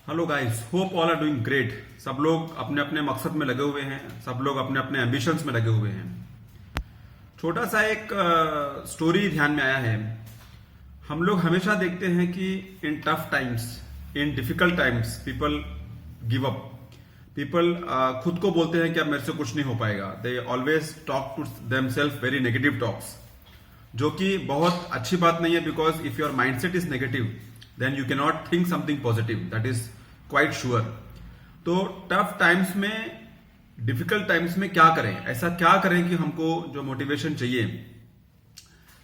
Hello guys, hope all are doing great. सब लोग अपने अपने मकसद में लगे हुए हैं, सब लोग अपने अपने एम्बिशंस में लगे हुए हैं। छोटा सा एक स्टोरी ध्यान में आया है। हम लोग हमेशा देखते हैं कि इन टफ टाइम्स, इन difficult times people give up. People खुद को बोलते हैं कि अब मेरे से कुछ नहीं हो पाएगा। They always talk to themselves very negative talks, जो कि बहुत अच्छी बात नहीं है। Because if your mindset is negative then you can not think something positive, that is quite sure. तो टफ टाइम्स में, डिफिकल्ट टाइम्स में क्या करें, ऐसा क्या करें कि हमको जो मोटिवेशन चाहिए,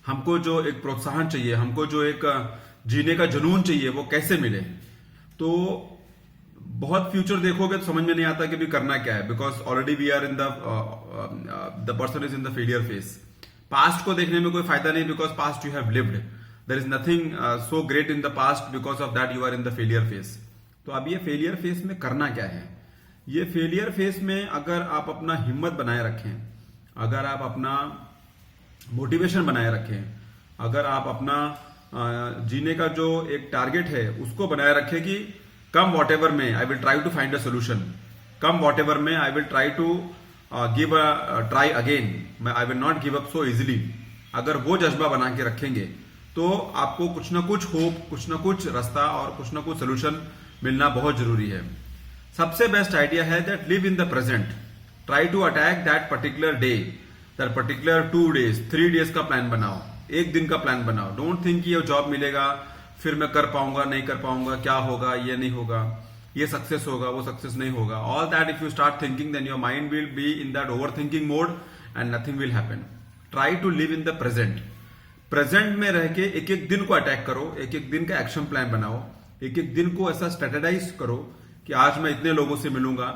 हमको जो एक प्रोत्साहन चाहिए, हमको जो एक जीने का जुनून चाहिए, वो कैसे मिले। तो बहुत फ्यूचर देखोगे तो समझ में नहीं आता कि भी करना क्या है। Because already we are in the person is in the failure phase. Past को देखने में कोई फायदा नहीं, because past you have lived. There is nothing so great in the past, because of that you are in the failure phase. तो अब ये failure face में करना क्या है। ये फेलियर फेस में अगर आप अपना हिम्मत बनाए रखें, अगर आप अपना मोटिवेशन बनाए रखें, अगर आप अपना जीने का जो एक टारगेट है उसको बनाए रखें कि कम whatever may I will try to find a solution, come whatever may I will try to give a try again, I will not give up so easily. अगर वो जज्बा बना के रखेंगे तो आपको कुछ ना कुछ होप, कुछ ना कुछ रास्ता और कुछ ना कुछ सोल्यूशन मिलना बहुत जरूरी है। सबसे बेस्ट आइडिया है that live in the present, try to attack that particular day, that particular 2 days 3 days का प्लान बनाओ, एक दिन का प्लान बनाओ। डोंट थिंक कि ये जॉब मिलेगा फिर मैं कर पाऊंगा, नहीं कर पाऊंगा, क्या होगा, ये नहीं होगा, ये सक्सेस होगा, वो सक्सेस नहीं होगा। All that if you start thinking then your mind will be in that over thinking mode and nothing will happen. Try to live in the present. Present में रह के एक एक दिन को अटैक करो, एक एक दिन का एक्शन प्लान बनाओ, एक एक दिन को ऐसा स्ट्रेटेजाइज करो कि आज मैं इतने लोगों से मिलूंगा,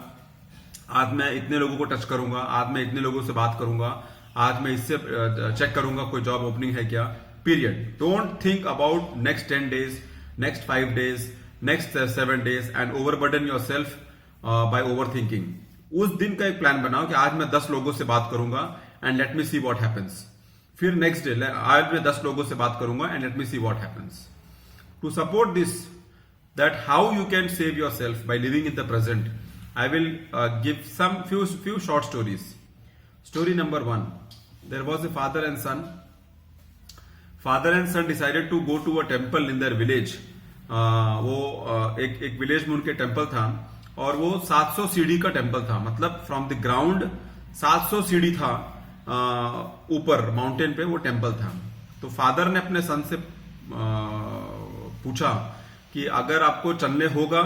आज मैं इतने लोगों को टच करूंगा, आज मैं इतने लोगों से बात करूंगा, आज मैं इससे चेक करूंगा कोई जॉब ओपनिंग है क्या, period. Don't think about next 10 days, next 5 days, next 7 days and overburden yourself by over thinking. उस दिन का एक प्लान बनाओ कि आज मैं 10 लोगों से बात करूंगा and let me see what happens. फिर नेक्स्ट डे आज मैं 10 लोगों से बात करूंगा and let me see what happens. To support this, that how you can save yourself by living in the present, I will give some few short stories. Story number 1, there was a father and son. Father and son decided to go to a temple in their village. वो एक village में उनके temple था और वो 700 सीढ़ी का temple था। मतलब फ्रॉम द ग्राउंड 700 सीढ़ी था, ऊपर माउंटेन पे वो टेम्पल था। तो फादर ने अपने सन से पूछा कि अगर आपको चलने होगा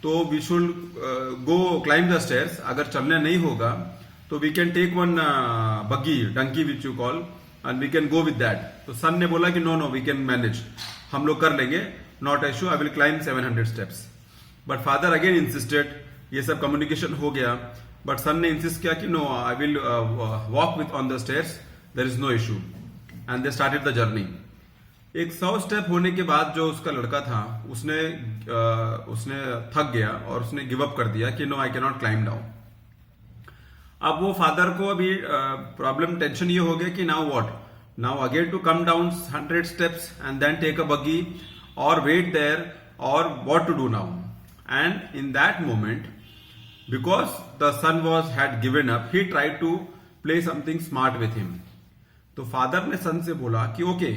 तो we should go climb the stairs, अगर चलने नहीं होगा तो we can take one buggy, donkey which you call, and we can go with that. तो सन ने बोला कि no no we can manage, हम लोग कर लेंगे, not issue, I will climb 700 steps। But father again insisted. ये सब कम्युनिकेशन हो गया, बट सन ने इंसिस्ट किया कि no I will walk with on the stairs, there is no issue, and they started the journey. एक 100 स्टेप होने के बाद जो उसका लड़का था उसने थक गया और उसने गिव अप कर दिया कि no I can not climb down. अब वो फादर को अभी प्रॉब्लम, टेंशन ये हो गया कि now what, now again to come down 100 steps and then take a buggy और वेट देयर, और what to do now. And in that moment, because the son was had given up, he tried to play something smart with him. तो father ने son से बोला कि okay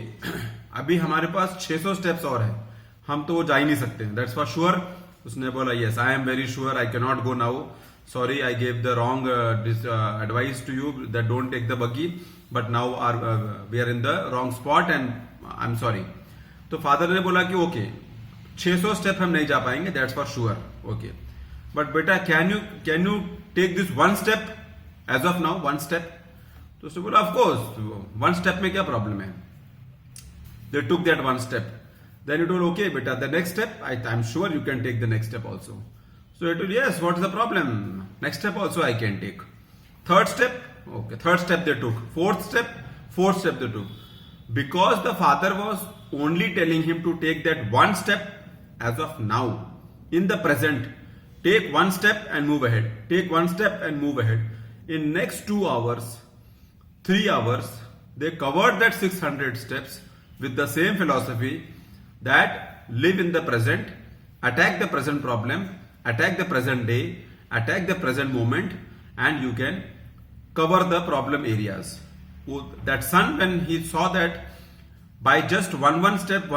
अभी हमारे पास 600 steps और है, हम तो जा ही नहीं सकते, दैट्स फॉर श्योर। उसने बोला yes I am very sure, I can not go now, sorry I gave the wrong advice to you that don't take the buggy, but now we are in the wrong spot and I am sorry. तो father ने बोला कि okay 600 step हम नहीं जा पाएंगे, that's for sure, okay, but बेटा can you take this 1 step as of now, 1 step। तो उसने बोला ऑफ कोर्स 1 step में क्या प्रॉब्लम है। They took that 1 step. Then he told, okay, beta, the next step, I'm sure you can take the next step also. So he told, yes, what is the problem? Next step also I can take. 3rd step, okay, 3rd step they took. 4th step they took. Because the father was only telling him to take that 1 step as of now, in the present. Take 1 step and move ahead. Take 1 step and move ahead. In next 2 hours, 3 hours, they covered that 600 steps with the same philosophy that live in the present attack the present problem, attack the present day, attack the present moment, and you can cover the problem areas. That son, when he saw that by just one step,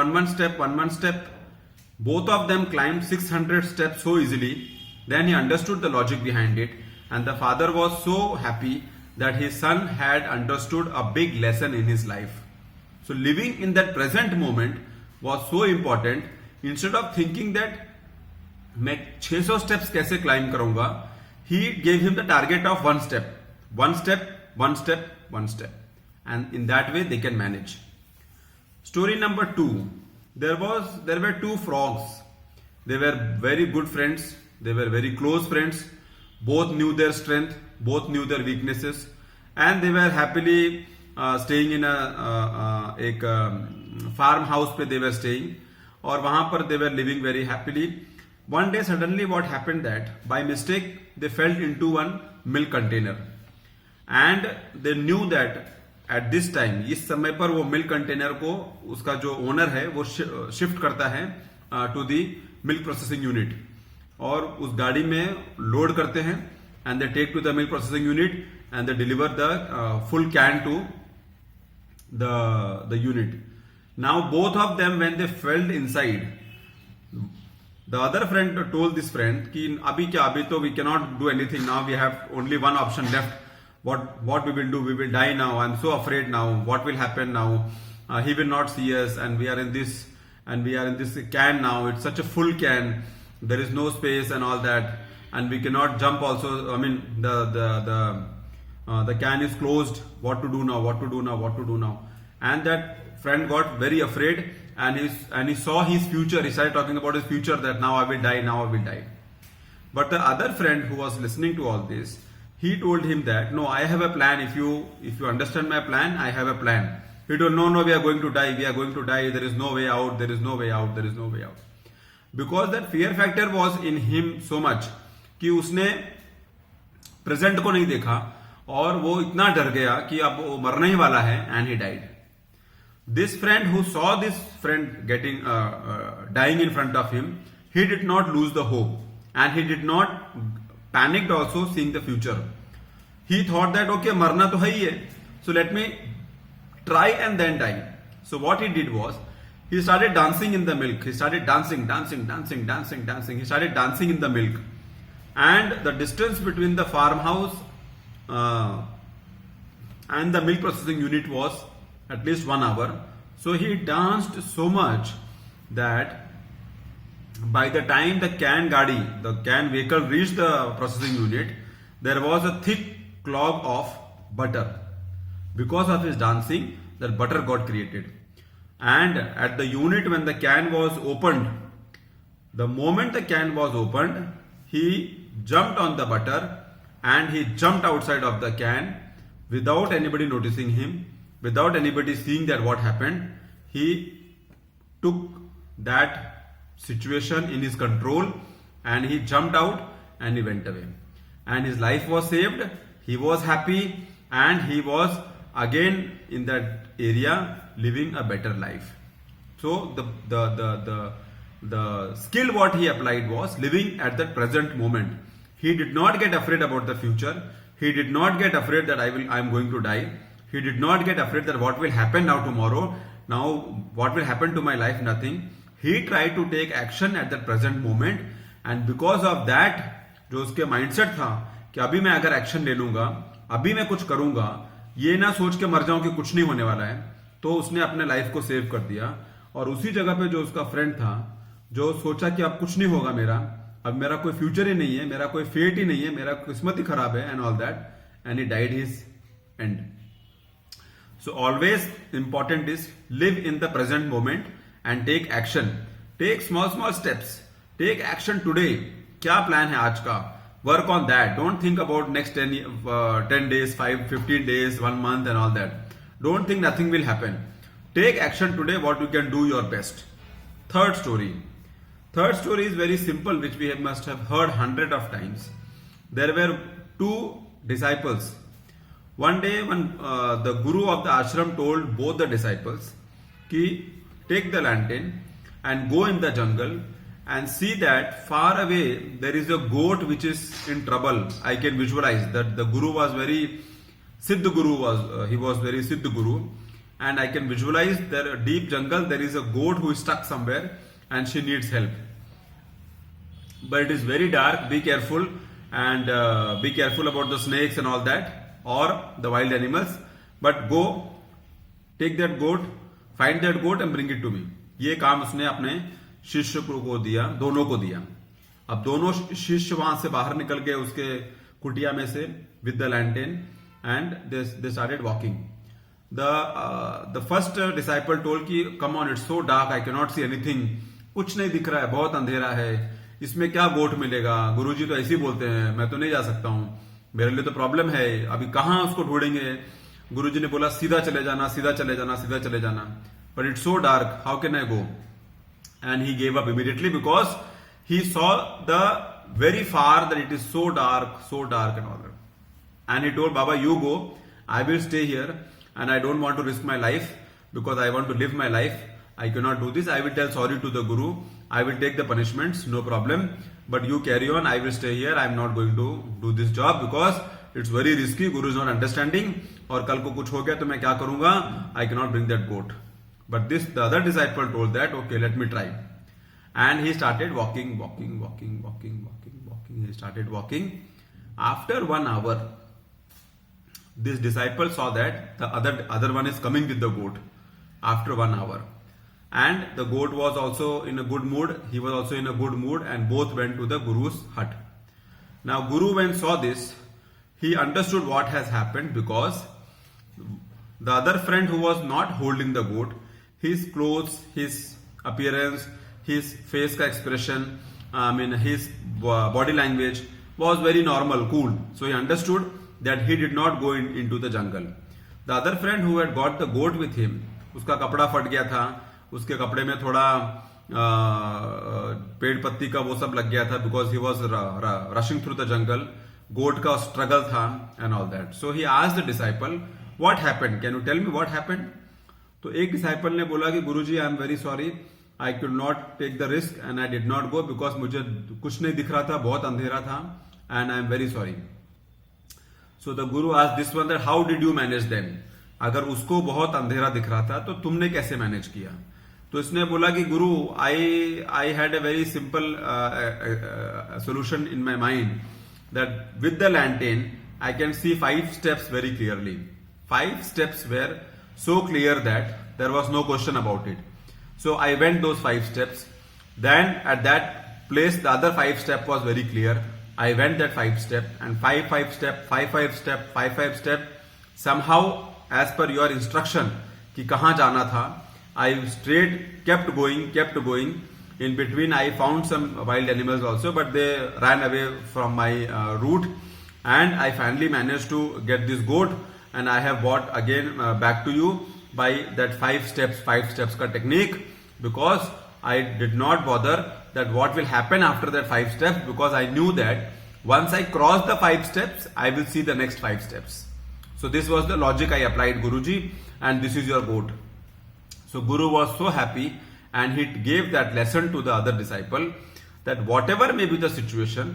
both of them climbed 600 steps so easily, then he understood the logic behind it, and the father was so happy that his son had understood a big lesson in his life. So living in that present moment was so important. Instead of thinking that मैं 600 steps कैसे climb करूंगा, he gave him the target of one step, and in that way they can manage. Story number 2. There were two frogs. They were very good friends. They were very close friends. Both knew their strength, both knew their weaknesses, and they were happily staying in एक farm house पे they were staying, और वहां पर they were living very happily. One day suddenly what happened that by mistake they fell into one milk container, and they knew that at this time, इस समय पर वो milk container को उसका जो ओनर है वो शिफ्ट करता है to the milk processing unit, और उस गाड़ी में लोड करते हैं, and they take to the milk processing unit and they deliver the full can to the unit. Now both of them when they failed inside, the other friend told this friend कि अभी क्या, अभी तो we can not do anything, now we have only one option left. What we will do? We will die now. I'm so afraid now. What will happen now? He will not see us, and we are in this can now. It's such a full can. There is no space and all that, and we cannot jump. Also, I mean, the can is closed. What to do now? What to do now? And that friend got very afraid, and he saw his future. He started talking about his future, that now I will die. But the other friend who was listening to all this, he told him that, no, I have a plan. If you understand my plan, I have a plan. He told, no, we are going to die. There is no way out. Because that fear factor was in him so much कि उसने present को नहीं देखा, और वो इतना डर गया कि अब वो मरने ही वाला है, and he died. This friend who saw this friend getting dying in front of him, he did not lose the hope, and he did not panicked also seeing the future. He thought that, okay, marna to hai hai, so let me try and then die. So what he did was, he started dancing in the milk. He started dancing. He started dancing in the milk, and the distance between the farmhouse and the milk processing unit was at least 1 hour. So he danced so much that by the time the can vehicle reached the processing unit, there was a thick clog of butter. Because of his dancing, that butter got created. And at the unit, when the can was opened, the moment the can was opened, he jumped on the butter and he jumped outside of the can without anybody noticing him, without anybody seeing that what happened. He took that situation in his control, and he jumped out and he went away, and his life was saved. He was happy, and he was again in that area living a better life. So the skill what he applied was living at that present moment. He did not get afraid about the future. He did not get afraid that I'm going to die. He did not get afraid that what will happen now tomorrow. Now what will happen to my life? Nothing. He tried to take action at that present moment, and because of that, जो उसके mindset था कि अभी मैं अगर action ले लूंगा, अभी मैं कुछ करूंगा, ये ना सोच के मर जाऊं कि कुछ नहीं होने वाला है, तो उसने अपने लाइफ को सेव कर दिया. और उसी जगह पे जो उसका फ्रेंड था, जो सोचा कि अब कुछ नहीं होगा मेरा, अब मेरा कोई फ्यूचर ही नहीं है, मेरा कोई फेट ही नहीं है, मेरा किस्मत ही खराब है, and all that, and he died his and. So always important is live in the present moment and take action. Take small steps. Take action today. क्या प्लान है आज का? Work on that. Don't think about next 10 days, 15 days, 1 month and all that. Don't think nothing will happen. Take action today what you can do your best. Third story. Third story is very simple, which we must have heard 100 of times. There were 2 disciples. One day when the guru of the ashram told both the disciples कि take the lantern and go in the jungle and see that far away there is a goat which is in trouble. I can visualize that the guru was very Siddh Guru he was very Siddh Guru, and I can visualize that deep jungle there is a goat who is stuck somewhere and she needs help. But it is very dark. Be careful, and be careful about the snakes and all that, or the wild animals. But go, take that goat, find that goat and bring it to me. ये काम उसने अपने शिष्य को दिया, दोनों को दिया. अब दोनों शिष्य वहां से बाहर निकल गए उसके कुटिया में से with the lantern, and they started walking. The first disciple told कि come on, it's so dark, I cannot see anything. कुछ नहीं दिख रहा है, बहुत अंधेरा है, इसमें क्या गोट मिलेगा? गुरुजी तो ऐसे ही बोलते हैं, मैं तो नहीं जा सकता हूं, मेरे लिए तो प्रॉब्लम है, अभी कहां उसको ढूंढेंगे? गुरुजी ने बोला सीधा चले जाना, सीधा चले जाना, सीधा चले जाना. But it's so dark, how can I go? And he gave up immediately because he saw the very far that it is so dark and all that. And he told Baba, you go, I will stay here, and I don't want to risk my life because I want to live my life. I cannot do this. I will tell sorry to the Guru. I will take the punishments, no problem. But you carry on. I will stay here. I am not going to do this job because it's very risky. Guru is not understanding. और कल को कुछ हो गया तो मैं क्या करूंगा? I cannot bring that goat. But the other disciple told that, okay, let me try. And he started walking. He started walking. After 1 hour, this disciple saw that the other one is coming with the goat. After 1 hour. And the goat was also in a good mood. He was also in a good mood, and both went to the Guru's hut. Now Guru, when saw this, he understood what has happened, because the other friend who was not holding the goat, his clothes, his appearance, his face expression, his body language was very normal, cool. So he understood that he did not go into the jungle. The other friend who had got the goat with him, उसका कपड़ा फट गया था, उसके कपड़े में थोड़ा पेड़ पत्ती का वो सब लग गया था, because he was rushing through the jungle. गोट का स्ट्रगल था and all that. So he asked the disciple, what happened? Can you tell me what happened? तो एक डिसाइपल ने बोला कि Guruji, I am very sorry, I could not take the risk and I did not go because मुझे कुछ नहीं दिख रहा था, बहुत अंधेरा था, and I am very sorry. So the guru asked this one that how did you manage them? अगर उसको बहुत अंधेरा दिख रहा था तो तुमने कैसे मैनेज किया? तो इसने बोला कि गुरु, I had a very simple solution in my mind, that with the lantern I can see 5 steps very clearly. 5 steps were so clear that there was no question about it. So I went those 5 steps. Then at that place the other 5 step was very clear. I went that 5 step, and 5 step. Somehow as per your instruction कि कहाँ जाना था, I straight kept going. In between, I found some wild animals also, but they ran away from my route, and I finally managed to get this goat, and I have brought again back to you by that 5 steps ka technique, because I did not bother that what will happen after that 5 steps, because I knew that once I cross the 5 steps, I will see the next 5 steps. So this was the logic I applied, Guruji, and this is your goat. So Guru was so happy, and he gave that lesson to the other disciple that whatever may be the situation,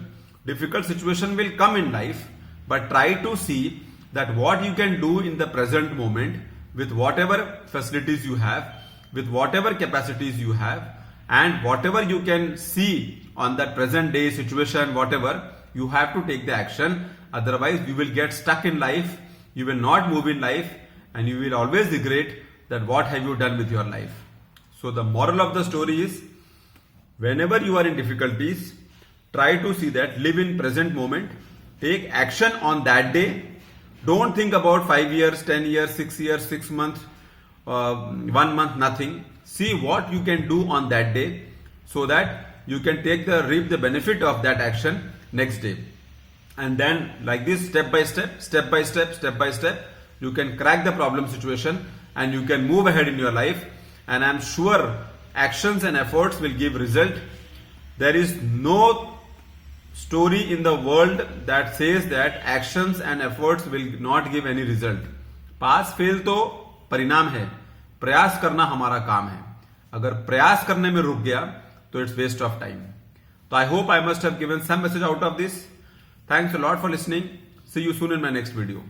difficult situation will come in life, but try to see that what you can do in the present moment with whatever facilities you have, with whatever capacities you have, and whatever you can see on that present day situation, whatever, you have to take the action. Otherwise you will get stuck in life, you will not move in life, and you will always regret that what have you done with your life. So the moral of the story is, whenever you are in difficulties, try to see that, live in present moment, take action on that day. Don't think about 5 years, 10 years, 6 years, 6 months, 1 month, nothing. See what you can do on that day, so that you can reap the benefit of that action next day. And then like this, step by step, you can crack the problem situation and you can move ahead in your life. And I am sure actions and efforts will give result. There is no story in the world that says that actions and efforts will not give any result. Pass fail तो परिणाम है, प्रयास करना हमारा काम है. अगर प्रयास करने में रुक गया तो इट्स वेस्ट ऑफ टाइम. तो I hope I must have given some message out of this. Thanks a lot for listening. See you soon in my next video.